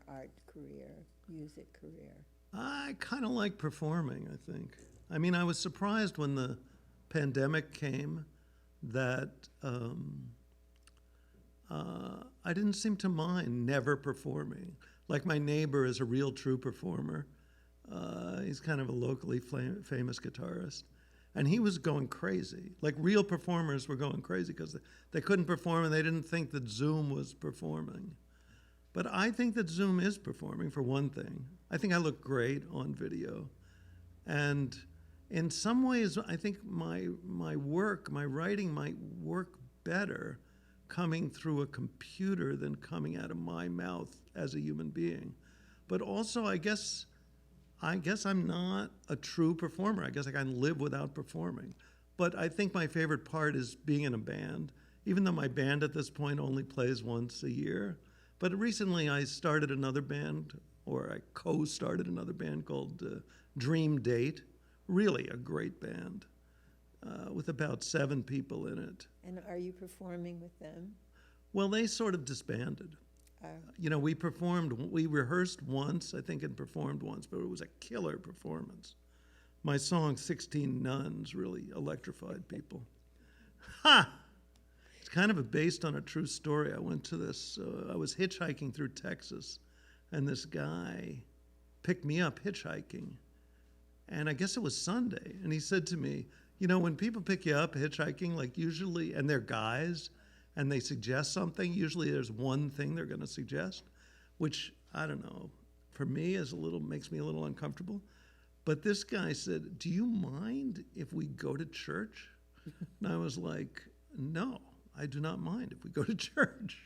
art career, music career? I kind of like performing, I think. I mean, I was surprised when the pandemic came that I didn't seem to mind never performing. Like my neighbor is a real true performer. He's kind of a locally famous guitarist. And he was going crazy. Like real performers were going crazy because they couldn't perform and they didn't think that Zoom was performing. But I think that Zoom is performing, for one thing. I think I look great on video. And in some ways, I think my writing might work better coming through a computer than coming out of my mouth as a human being. But also, I guess I'm not a true performer. I guess I can live without performing. But I think my favorite part is being in a band, even though my band at this point only plays once a year. But recently I started another band, or I co-started another band called Dream Date. Really a great band with about 7 people in it. And are you performing with them? Well, they sort of disbanded. You know, we rehearsed once, I think, and performed once, but it was a killer performance. My song, 16 Nuns, really electrified people. Ha! It's kind of based on a true story. I went to this, I was hitchhiking through Texas, and this guy picked me up hitchhiking. And I guess it was Sunday, and he said to me, you know, when people pick you up hitchhiking, like usually, and they're guys, and they suggest something, usually there's one thing they're going to suggest, which, I don't know, for me makes me a little uncomfortable. But this guy said, do you mind if we go to church? And I was like, no, I do not mind if we go to church.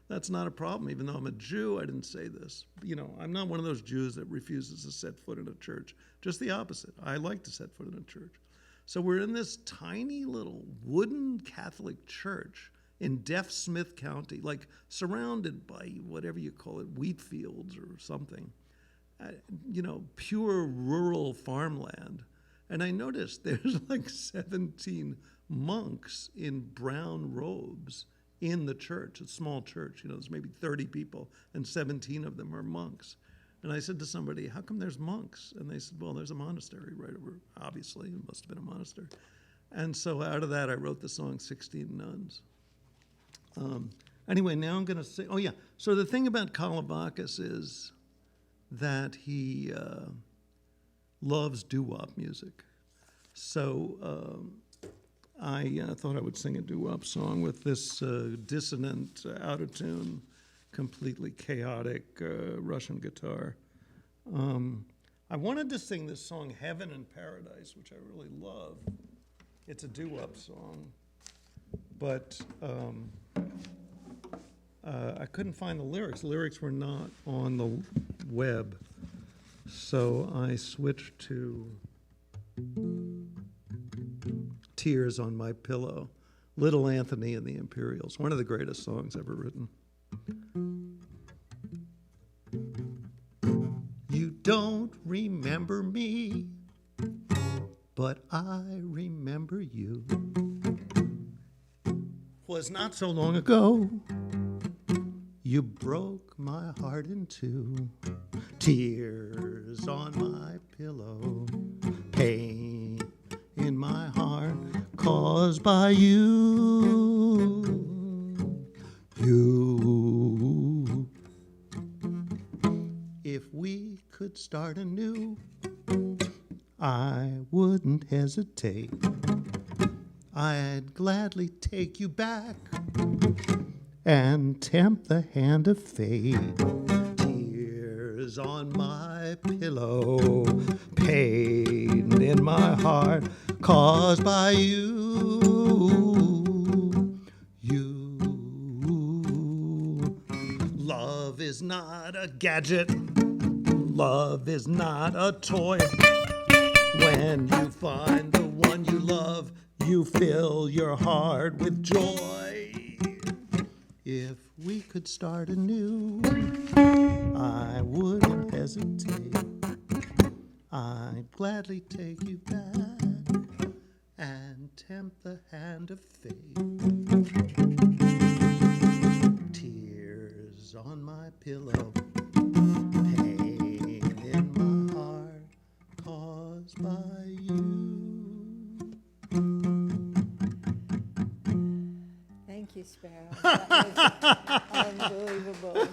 That's not a problem. Even though I'm a Jew, I didn't say this. You know, I'm not one of those Jews that refuses to set foot in a church. Just the opposite. I like to set foot in a church. So we're in this tiny little wooden Catholic church in Deaf Smith County, like surrounded by whatever you call it, wheat fields or something. You know, pure rural farmland. And I noticed there's like 17 monks in brown robes in the church, a small church. You know, there's maybe 30 people, and 17 of them are monks. And I said to somebody, how come there's monks? And they said, well, there's a monastery right over, obviously, it must have been a monastery. And so out of that, I wrote the song 16 Nuns. Anyway, now I'm going to say, oh yeah, so the thing about Kalavakis is that he loves doo-wop music. So I thought I would sing a doo-wop song with this dissonant, out-of-tune, completely chaotic Russian guitar. I wanted to sing this song, Heaven and Paradise, which I really love. It's a doo-wop song, but I couldn't find the lyrics. The lyrics were not on the web, so I switched to Tears on My Pillow, Little Anthony and the Imperials, one of the greatest songs ever written. You don't remember me, but I remember you. Was not so long ago, you broke my heart in two. Tears on my pillow, pain in my heart caused by you. You. If we could start anew, I wouldn't hesitate. I'd gladly take you back and tempt the hand of fate. Tears on my pillow, pain in my heart caused by you. You. Love is not a gadget. Love is not a toy. When you find the one you love, you fill your heart with joy. If we could start anew, I wouldn't hesitate. I'd gladly take you back and tempt the hand of fate. Tears on my pillow, pass by you. Thank you, Sparrow. That was unbelievable.